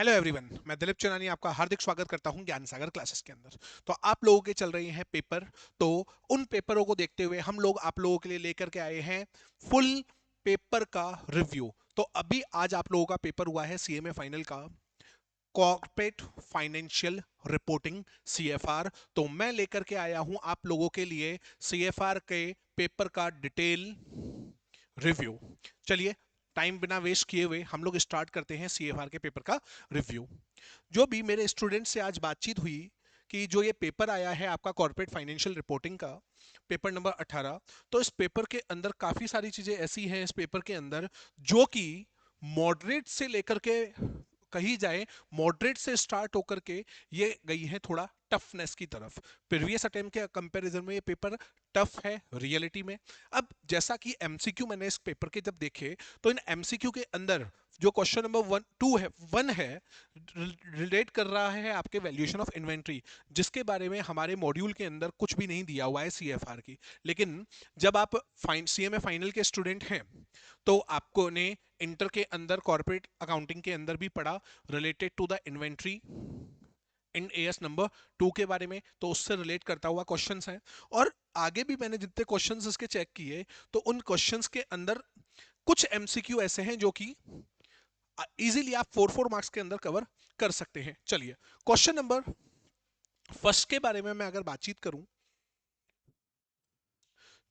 Hello everyone, मैं दिलीप चनानी आपका हार्दिक स्वागत करता हूं ज्ञान सागर क्लासेस के अंदर। तो आप लोगों के चल रहे हैं पेपर। तो उन पेपरों को देखते हुए हम लोग आप लोगों के लिए लेकर के आए हैं फुल पेपर का रिव्यू। तो अभी आज आप लोगों का पेपर हुआ है सीएमए फाइनल का कॉर्पोरेट फाइनेंशियल रिपोर्टिंग, सीएफआर। तो मैं लेकर के आया हूं आप लोगों के लिए सीएफआर के पेपर का डिटेल रिव्यू। चलिए, टाइम बिना वेस्ट किए हुए हम लोग स्टार्ट करते हैं सीएफआर के पेपर का रिव्यू। जो भी मेरे स्टूडेंट से आज बातचीत हुई कि जो ये पेपर आया है आपका कॉर्पोरेट फाइनेंशियल रिपोर्टिंग का पेपर नंबर 18, तो इस पेपर के अंदर काफी सारी चीजें ऐसी हैं इस पेपर के अंदर जो कि मॉडरेट से लेकर के कही जाए, मॉडरेट से स्टार्ट होकर के ये गई है थोड़ा टफनेस की तरफ। प्रीवियस अटेम्प्ट के कंपैरिजन में ये पेपर टफ है रियलिटी में। अब जैसा कि एमसीक्यू मैंने इस पेपर के जब देखे, तो इन एमसीक्यू के अंदर जो क्वेश्चन नंबर वन है रिलेट कर रहा है आपके वैल्यूएशन ऑफ इन्वेंट्री, जिसके बारे में हमारे मॉड्यूल के अंदर कुछ भी नहीं दिया हुआ है सीएफआर की। लेकिन जब आप सीएमए फाइनल के स्टूडेंट हैं तो आपको ने इंटर के अंदर कॉर्पोरेट अकाउंटिंग के अंदर भी पढ़ा related to the inventory Ind AS number 2 के बारे में, तो उससे रिलेट करता हुआ क्वेश्चंस हैं। और आगे भी मैंने जितने क्वेश्चंस इसके चेक किए, तो उन क्वेश्चंस के अंदर कुछ एमसीक्यू ऐसे हैं जो कि इजीली आप 4 मार्क्स के अंदर कवर कर सकते हैं। चलिए, क्वेश्चन नंबर फर्स्ट के बारे में मैं अगर बातचीत करूं,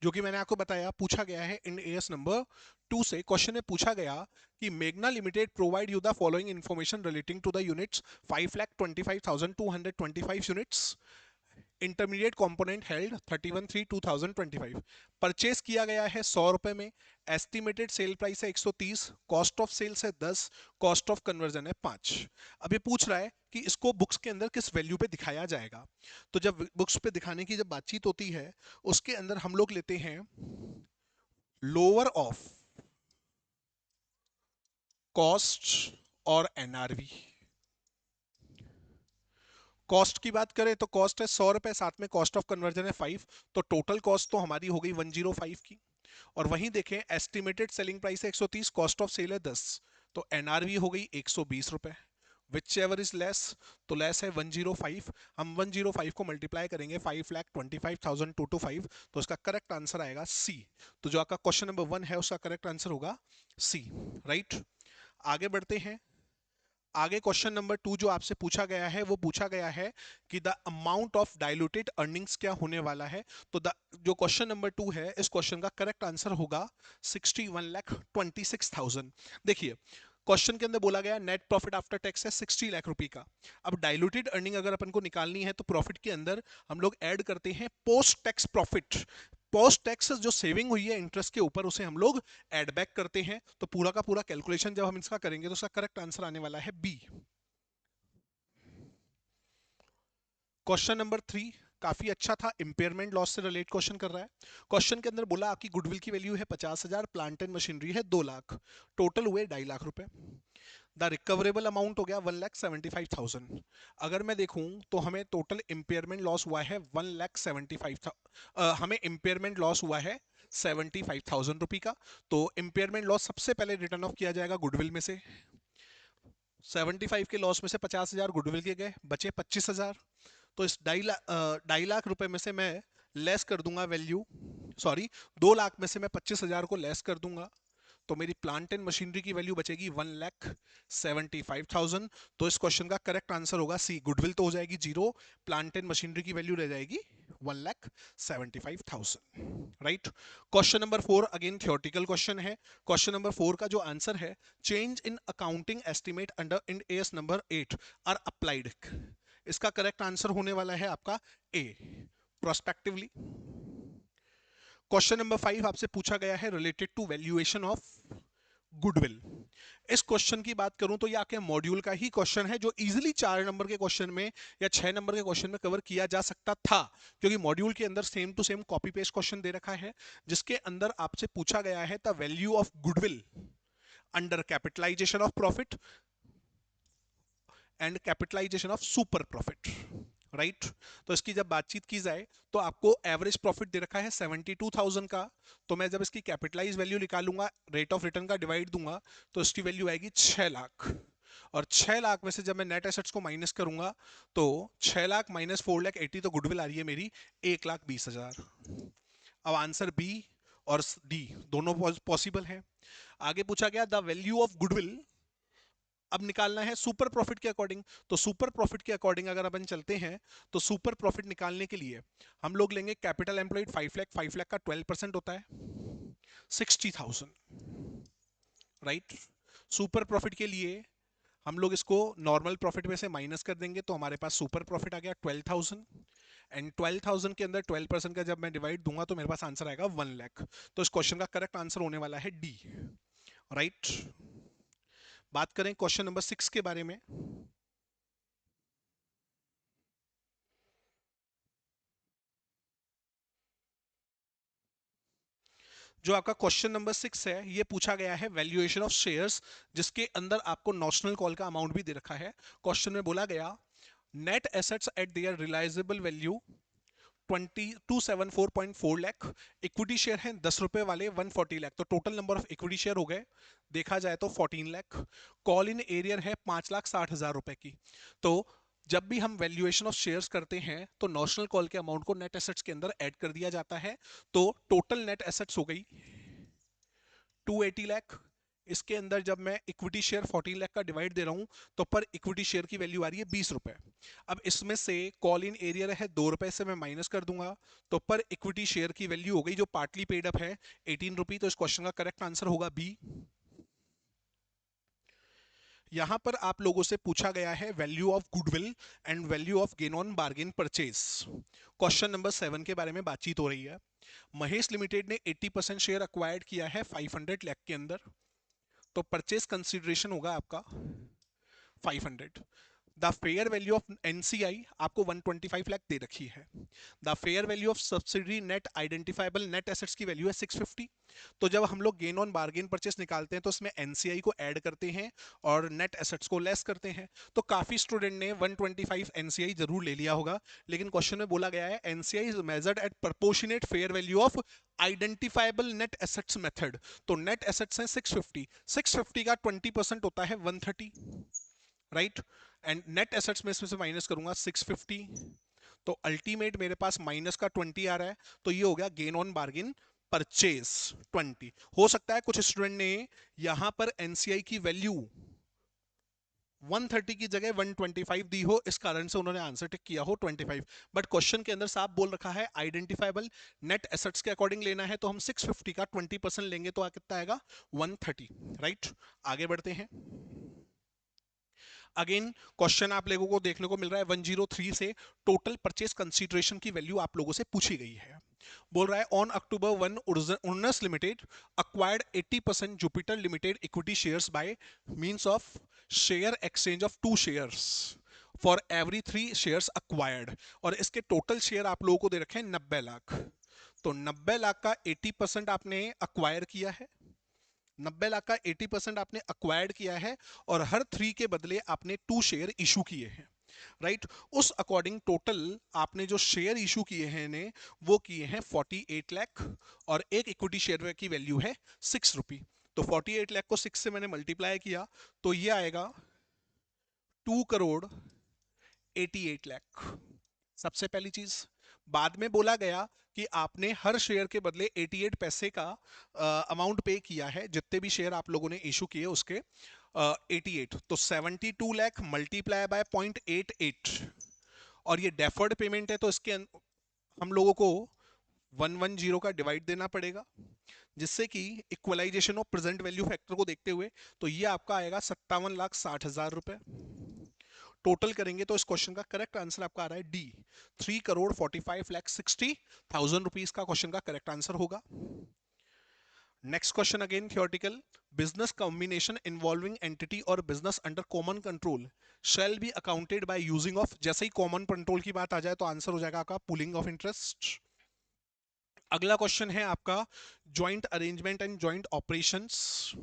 जो कि मैंने आपको बताया पूछा गया है इन एएस नंबर 2 से। क्वेश्चन में पूछा गया कि मेघना limited provide you the following information relating to the units 5,25,225 units, intermediate component held 31/3/2025, purchase किया गया है 100 रुपए में, एस्टिमेटेड सेल प्राइस है 130, कॉस्ट ऑफ सेल्स है 10, कॉस्ट ऑफ कन्वर्जन है 5। अब ये पूछ रहा है कि इसको बुक्स के अंदर किस वैल्यू पे दिखाया जाएगा। तो जब बुक्स पे दिखाने की जब बातचीत होती है, उसके अंदर हम लोग लेते हैं लोअर ऑफ कॉस्ट और एनआरवी। कॉस्ट की बात करें तो कॉस्ट है 100 रुपए, साथ में कॉस्ट ऑफ कन्वर्जन है 5, तो टोटल कॉस्ट तो हमारी हो गई 105 की। और वहीं देखें एस्टिमेटेड सेलिंग प्राइस है 130, कॉस्ट ऑफ सेल है 10, तो एनआरवी हो गई 120 रुपए। विच एवर इज लेस, तो लेस है 105। हम 105 को मल्टीप्लाई करेंगे 5,25,225, तो उसका करेक्ट आंसर आएगा सी। तो जो आपका क्वेश्चन नंबर 1 है उसका करेक्ट आंसर होगा सी। राइट, आगे बढ़ते हैं। आगे क्वेश्चन नंबर 2 जो आपसे पूछा गया है वो पूछा गया है कि the amount of diluted earnings क्या होने वाला है। तो जो क्वेश्चन नंबर 2 है, इस क्वेश्चन का करेक्ट आंसर होगा 61,26,000। देखिए, क्वेश्चन के अंदर बोला गया नेट प्रॉफिट आफ्टर टैक्स है 60 लाख रुपए का। अब डाइल्यूटेड अर्निंग अगर अपन को निकालनी है तो प्रॉफिट के अंदर हम लोग ऐड करते हैं post tax profit. Post tax जो सेविंग हुई है इंटरेस्ट के ऊपर, उसे हम लोग एड बैक करते हैं। तो पूरा का पूरा कैलकुलेशन जब हम इसका करेंगे तो इसका करेक्ट आंसर आने वाला है बी। क्वेश्चन नंबर 3 काफी अच्छा था, इंपेयरमेंट लॉस से रिलेट क्वेश्चन कर रहा है। क्वेश्चन के अंदर बोला आपकी गुडविल की वैल्यू है 50,000, प्लांट एंड मशीनरी है 2 लाख, टोटल हुए 2.5 लाख रुपए। द रिकवरेबल अमाउंट हो गया 1,75,000। अगर मैं देखूं तो हमें टोटल इंपेयरमेंट लॉस हुआ है 1,75,000, हमें इंपेयरमेंट लॉस हुआ है 75,000 रुपये का। तो इंपेयरमेंट लॉस सबसे पहले रिटर्न ऑफ किया जाएगा गुडविल में से। 75 के लॉस में से 50,000 गुडविल के गए, बचे 25,000। तो इस 2.5 लाख रुपए में से मैं लेस कर दूंगा वैल्यू, सॉरी, 2 लाख में से मैं 25,000 को लेस कर दूंगा। तो मेरी प्लांट एंड मशीनरी की वैल्यू बचेगी 1,75,000। तो इस क्वेश्चन का करेक्ट आंसर होगा सी। गुडविल तो हो जाएगी जीरो, प्लांट एंड मशीनरी की वैल्यू रह जाएगी 1,75,000। Right. Question number 4 again theoretical question है। क्वेश्चन नंबर 4 का जो आंसर है, change in accounting estimate under Ind AS number 8 are applied. इसका करेक्ट आंसर होने वाला है आपका ए, प्रोस्पेक्टिवली। क्वेश्चन नंबर 5 आपसे पूछा गया है related to valuation of goodwill. इस क्वेश्चन की बात करूं तो ये आपके मॉड्यूल का ही क्वेश्चन है, जो इजीली 4 नंबर के क्वेश्चन में या 6 नंबर के क्वेश्चन में कवर किया जा सकता था, क्योंकि मॉड्यूल के अंदर same to same copy paste question दे रखा है, जिसके अंदर आपसे पूछा गया है the value of goodwill under capitalization of profit and capitalization of super profit. Right. तो इसकी जब बातचीत की जाए तो आपको एवरेज प्रॉफिट दे रखा है 72,000 का। तो मैं जब इसकी कैपिटलाइज वैल्यू निकालूंगा, रेट ऑफ रिटर्न का डिवाइड दूंगा, तो इसकी वैल्यू आएगी 6 लाख। और 6 लाख में से जब मैं नेट एसेट्स को माइनस करूंगा तो 6 लाख माइनस 4 लाख 80, तो गुडविल आ रही है मेरी 1,20,000। अब आंसर बी और डी दोनों पॉसिबल है। आगे पूछा गया द वैल्यू ऑफ गुडविल, अब निकालना है सुपर प्रॉफिट के अकॉर्डिंग। तो सुपर प्रॉफिट के अकॉर्डिंग अगर अपन चलते हैं तो सुपर प्रॉफिट निकालने के लिए हम लोग लेंगे कैपिटल एम्प्लॉयड 5 लाख, 5 लाख का 12% होता है 60,000, राइट। सुपर प्रॉफिट के लिए हम लोग इसको नॉर्मल प्रॉफिट में से माइनस कर देंगे तो हमारे पास सुपर प्रॉफिट आ गया 12,000। एंड 12,000 के अंदर 12% का जब मैं डिवाइड दूंगा तो मेरे पास आंसर आएगा 1 लाख। तो इस क्वेश्चन का करेक्ट आंसर होने वाला है डी, राइट। बात करें क्वेश्चन नंबर 6 के बारे में। जो आपका क्वेश्चन नंबर 6 है ये पूछा गया है वैल्यूएशन ऑफ शेयर्स, जिसके अंदर आपको नॉशनल कॉल का अमाउंट भी दे रखा है। क्वेश्चन में बोला गया net assets at their realisable value 274.4 lakh, equity share है 10 रुपए वाले 140 लाख, तो total number of equity share हो गए देखा जाए तो 14 लाख। कॉल इन एरियर है 5,60,000 रुपए की। तो जब भी हम वैल्यूएशन ऑफ शेयर्स करते हैं तो नॉशनल कॉल के अमाउंट को नेट एसेट्स के अंदर ऐड कर दिया जाता है। तो टोटल नेट एसेट्स हो गई 280 लाख। इसके अंदर जब मैं इक्विटी शेयर 14 लाख का डिवाइड दे रहा हूं तो पर इक्विटी शेयर की वैल्यू आ रही है 20 रुपए। अब इसमें से कॉल इन एरियर है 2 रुपए से मैं माइनस कर दूंगा तो पर इक्विटी शेयर की वैल्यू हो गई जो पार्टली पेड अप है 18 रुपी। तो इस क्वेश्चन का करेक्ट आंसर होगा बी। यहां पर आप लोगों से पूछा गया है value of goodwill and value of gain on bargain purchase. Question number 7 के बारे में बातचीत हो रही है। महेश लिमिटेड ने 80% शेयर अक्वायर्ड किया है 500 लाख के अंदर, तो परचेज कंसीडरेशन होगा आपका 500। The fair value of NCI आपको 125 लाख दे रखी है। The fair value of subsidiary net identifiable net assets की वैल्यू है 650। तो जब हम लोग गेन ऑन बार्गेन परचेस निकालते हैं तो उसमें एनसीआई को ऐड करते हैं और नेट एसेट्स को लेस करते हैं। तो काफी स्टूडेंट ने 125 एनसीआई जरूर ले लिया होगा, लेकिन क्वेश्चन में बोला गया है NCI is measured eight proportionate fair value of identifiable net assets method. तो नेट एसेट्स हैं 650, 650 का 20% होता है 130, राइट। एंड नेट एसेट्स में इसमें से माइनस करूंगा 650, तो अल्टीमेट मेरे पास माइनस का 20 आ रहा है। तो ये हो गया गेन ऑन बार्गेन परचेज 20। हो सकता है कुछ स्टूडेंट ने यहां पर एनसीआई की वैल्यू 130 की जगह 125 दी हो, इस कारण से उन्होंने आंसर टिक किया हो 25। बट क्वेश्चन के अंदर साफ बोल रखा है आइडेंटिफाइबल नेट एसेट्स के अकॉर्डिंग लेना है, तो हम 650 का 20% लेंगे तो कितना आएगा 130, राइट। आगे बढ़ते हैं। अगेन क्वेश्चन आप लोगों को देखने को मिल रहा है 103 से टोटल परचेज कंसीडरेशन की वैल्यू आप लोगों से पूछी गई है। बोल रहा है on October 1 Urns limited acquired 80% Jupiter limited equity shares by means of share exchange of 2 shares for every 3 shares acquired. और इसके टोटल शेयर आप लोगों को दे रखे हैं 90 लाख। तो 90 लाख का 80% आपने अक्वायर किया है, 90 लाख का 80% आपने अक्वायर्ड किया है और हर 3 के बदले आपने 2 शेयर इशू किए हैं, राइट। उस अकॉर्डिंग टोटल आपने जो शेयर इशू किए हैं ने वो किए हैं 48 लाख और एक इक्विटी शेयर की वैल्यू है 6 रुपी। तो 48 लाख को 6 से मैंने मल्टीप्लाई किया तो ये आएगा 2 करोड़ 88 लाख। सबसे पहली चीज। बाद में बोला गया कि आपने हर शेयर के बदले 88 पैसे का अमाउंट पे किया है, जितने भी शेयर आप लोगों ने इशू किए उसके 88। तो 72 लाख मल्टीप्लाई बाय 0.88 और ये डेफर्ड पेमेंट है तो इसके हम लोगों को 110 का डिवाइड देना पड़ेगा, जिससे कि equalisation of present value factor को देखते हुए तो ये आपका आएगा 57,60,000 रुपए। टोटल करेंगे तो इस क्वेश्चन का करेक्ट आंसर आपका आ रहा है डी, 3,45,60,000 रुपीज का क्वेश्चन का करेक्ट आंसर होगा। Next question again theoretical. Business combination involving entity और business under common control shall be accounted by using of, जैसे ही कॉमन कंट्रोल की बात आ जाए तो आंसर हो जाएगा आपका पूलिंग ऑफ इंटरेस्ट। अगला क्वेश्चन है आपका joint arrangement and joint operations.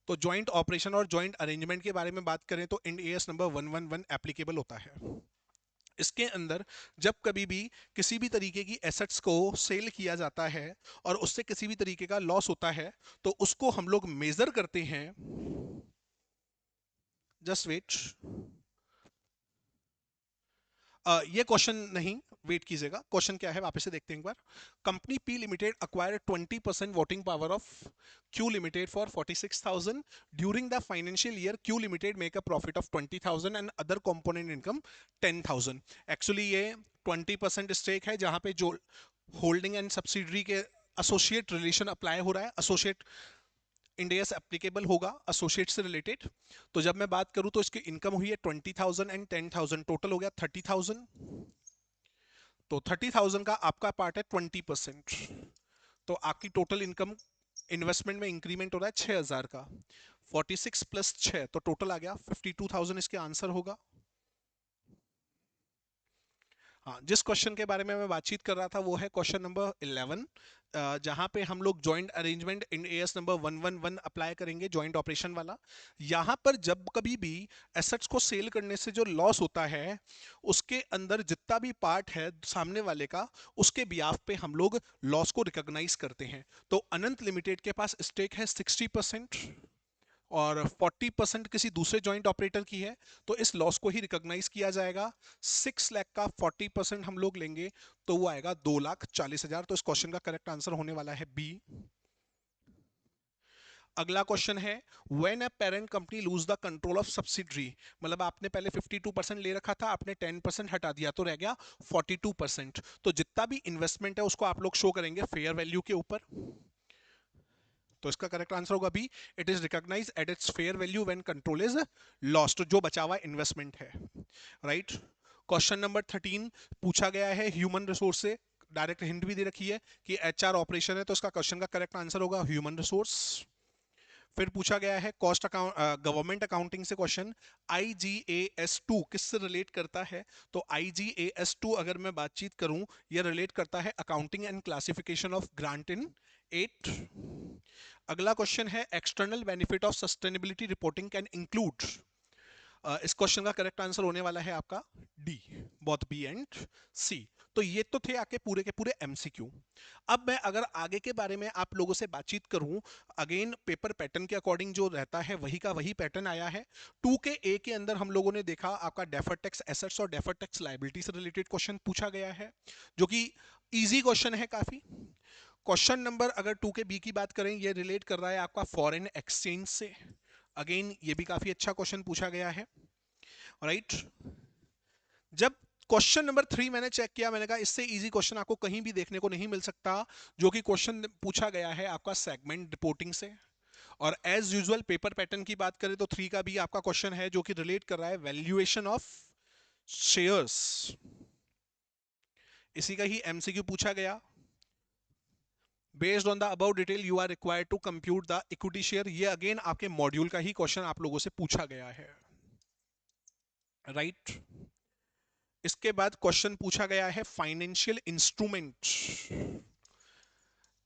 तो ज्वाइंट ऑपरेशन और ज्वाइंट अरेंजमेंट के बारे में बात करें तो इंड एएस नंबर 111 एप्लीकेबल होता है। इसके अंदर जब कभी भी किसी भी तरीके की एसेट्स को सेल किया जाता है और उससे किसी भी तरीके का लॉस होता है तो उसको हम लोग मेजर करते हैं जस्ट वेट। ये क्वेश्चन नहीं, वेट कीजिएगा, क्वेश्चन क्या है वापस से देखते हैं एक बार। Company P limited acquired 20% voting power of Q limited for 46,000 during the financial year. Q limited make a profit of 20,000 and other component income 10,000। Actually ये 20% स्टेक है जहां पे जो होल्डिंग एंड सब्सिडरी के एसोसिएट रिलेशन अप्लाई हो रहा है। Associate Ind AS applicable होगा एसोसिएट से रिलेटेड। तो जब मैं बात करूं तो इसकी इनकम हुई है 20,000 एंड 10,000, टोटल हो गया 30,000। तो 30,000 का आपका पार्ट है 20%। तो आपकी टोटल इनकम इन्वेस्टमेंट में इंक्रीमेंट हो रहा है 6,000 का। 46 प्लस 6 तो टोटल आ गया 52,000, इसके आंसर होगा। हाँ, जिस क्वेश्चन के बारे में मैं बातचीत कर रहा था वो है क्वेश्चन नंबर 11, जहां पे हम लोग जॉइंट अरेंजमेंट इन एएस नंबर 111 अप्लाई करेंगे, जॉइंट ऑपरेशन वाला। यहां पर जब कभी भी एसेट्स को सेल करने से जो लॉस होता है, उसके अंदर जितना भी पार्ट है सामने वाले का, उसके बियाफ पे हम लोग लॉस को रिकॉग्नाइज करते हैं। तो अनंत लिमिटेड के पास स्टेक है 60% और 40% किसी दूसरे जॉइंट ऑपरेटर की है, तो इस लॉस को ही रिकॉग्नाइज किया जाएगा। 6 लाख का 40% हम लोग लेंगे तो वो आएगा 2,40,000। तो इस क्वेश्चन का करेक्ट आंसर होने वाला है बी। अगला क्वेश्चन है, when a parent company lose the control of subsidiary. मतलब आपने पहले 52% ले रखा था, आपने 10% हटा दिया तो रह गया 42%। तो जितना भी इन्वेस्टमेंट है उसको आप लोग शो करेंगे फेयर वैल्यू के ऊपर। तो इसका करेक्ट आंसर होगा B, it is recognise at its fair value when control is lost, जो बचा हुआ इन्वेस्टमेंट है। राइट। क्वेश्चन नंबर 13 पूछा गया है ह्यूमन रिसोर्स से, डायरेक्ट हिंट भी दे रखी है कि एचआर ऑपरेशन है, तो इसका क्वेश्चन का करेक्ट आंसर होगा ह्यूमन रिसोर्स। फिर पूछा गया है कॉस्ट अकाउंट गवर्नमेंट अकाउंटिंग से क्वेश्चन, IGAS2 किससे रिलेट करता है। तो IGAS2 अगर मैं बातचीत करूं, यह रिलेट करता है accounting and classification of grant in 8। अगला क्वेश्चन है external benefit of sustainability reporting can include. इस क्वेश्चन का करेक्ट आंसर होने वाला है आपका डी, बोथ बी एंड सी। तो ये तो थे आपके पूरे के पूरे एमसीक्यू। अब मैं अगर आगे के बारे में आप लोगों से बातचीत करूं, अगेन पेपर पैटर्न के अकॉर्डिंग जो रहता है वही का वही पैटर्न आया है। 2 के ए के अंदर हम लोगों ने देखा आपका डेफर्ड टैक्स एसेट्स और डेफर्ड टैक्स लायबिलिटी से रिलेटेड क्वेश्चन पूछा गया है, जो कि इजी क्वेश्चन है काफी। क्वेश्चन नंबर अगर 2 के बी की बात करें, ये रिलेट कर रहा है आपका फॉरेन एक्सचेंज से। अगेन ये भी काफी अच्छा क्वेश्चन पूछा गया है। राइट। जब क्वेश्चन नंबर 3 मैंने चेक किया, मैंने कहा इससे इजी क्वेश्चन आपको कहीं भी देखने को नहीं मिल सकता, जो कि क्वेश्चन पूछा गया है आपका सेगमेंट रिपोर्टिंग से। और एज यूजुअल पेपर पैटर्न की बात करें तो 3 का भी आपका क्वेश्चन है जो कि रिलेट कर रहा है वैल्यूएशन ऑफ शेयर्स। इसी का ही एमसीक्यू पूछा गया। Based on the above detail you are required to compute the equity share. ये अगेन आपके मॉड्यूल का ही क्वेश्चन आप लोगों से पूछा गया है। राइट। इसके बाद क्वेश्चन पूछा गया है फाइनेंशियल इंस्ट्रूमेंट।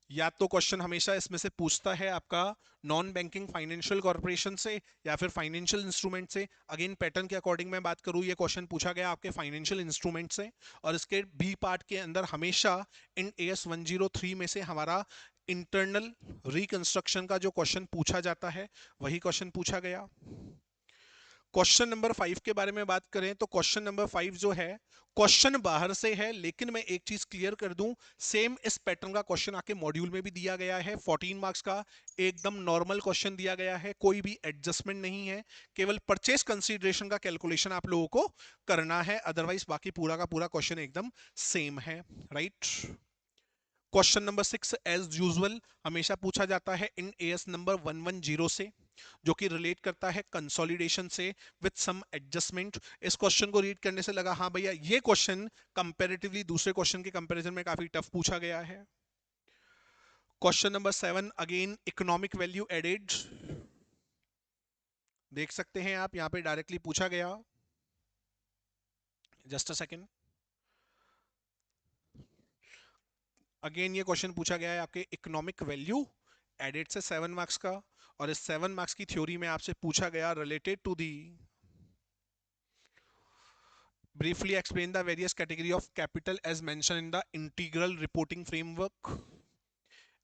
या तो क्वेश्चन हमेशा इसमें से पूछता है आपका नॉन बैंकिंग फाइनेंशियल कॉर्पोरेशन से या फिर फाइनेंशियल इंस्ट्रूमेंट से। अगेन पैटर्न के अकॉर्डिंग मैं बात करूं, ये क्वेश्चन पूछा गया आपके फाइनेंशियल इंस्ट्रूमेंट से। और इसके बी पार्ट के अंदर हमेशा इन AS 103 में से हमारा इंटरनल रिकंस्ट्रक्शन का जो क्वेश्चन पूछा जाता है वही क्वेश्चन पूछा गया। क्वेश्चन नंबर 5 के बारे में बात करें तो क्वेश्चन नंबर 5 जो है, क्वेश्चन बाहर से है, लेकिन मैं एक चीज क्लियर कर दूं, सेम इस पैटर्न का क्वेश्चन आपके मॉड्यूल में भी दिया गया है। 14 मार्क्स का एकदम नॉर्मल क्वेश्चन दिया गया है, कोई भी एडजस्टमेंट नहीं है, केवल परचेस कंसीडरेशन का कैलकुलेशन आप लोगों को करना है, अदरवाइज बाकी पूरा का पूरा क्वेश्चन एकदम सेम है। Right. Question number 6 as usual हमेशा पूछा जाता है इन AS नंबर 110 से, जो कि रिलेट करता है कंसोलिडेशन से विद सम एडजस्टमेंट। इस क्वेश्चन को रीड करने से लगा हाँ भैया ये क्वेश्चन कंपैरेटिवली दूसरे क्वेश्चन के कंपैरिजन में काफी टफ पूछा गया है। Question number 7 again economic value added, देख सकते हैं आप यहां पे डायरेक्टली पूछा गया। Just a second. अगेन ये क्वेश्चन पूछा गया है आपके इकोनॉमिक वैल्यू एडेड से 7 मार्क्स का। और इस 7 मार्क्स की थ्योरी में आपसे पूछा गया related to the briefly explain the various category of capital as mentioned in the integral reporting framework।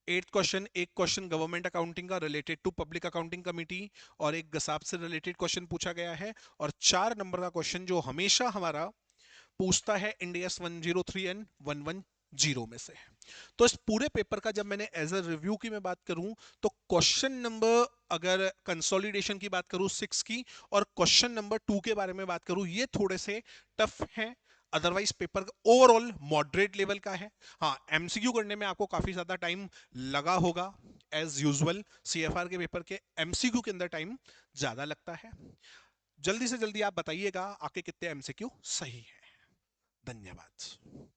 Eighth question, एक क्वेश्चन गवर्नमेंट अकाउंटिंग का related to public accounting committee और एक गसाप से रिलेटेड क्वेश्चन पूछा गया है। और 4 नंबर का क्वेश्चन जो हमेशा हमारा पूछता है इंडियस 103 एंड 110 में से। तो इस पूरे पेपर का जब मैंने एज अ रिव्यू की मैं बात करूं, तो क्वेश्चन नंबर, अगर कंसोलिडेशन की बात करूं 6 की, और क्वेश्चन नंबर 2 के बारे में बात करूं, ये थोड़े से टफ हैं। Otherwise paper overall moderate level का है। हाँ, एमसीक्यू करने में आपको काफी ज्यादा टाइम लगा होगा, एज यूजुअल सीएफआर के पेपर के एमसीक्यू के अंदर टाइम ज्यादा लगता है। जल्दी से जल्दी आप बताइएगा आपके कितने एमसीक्यू सही है। धन्यवाद।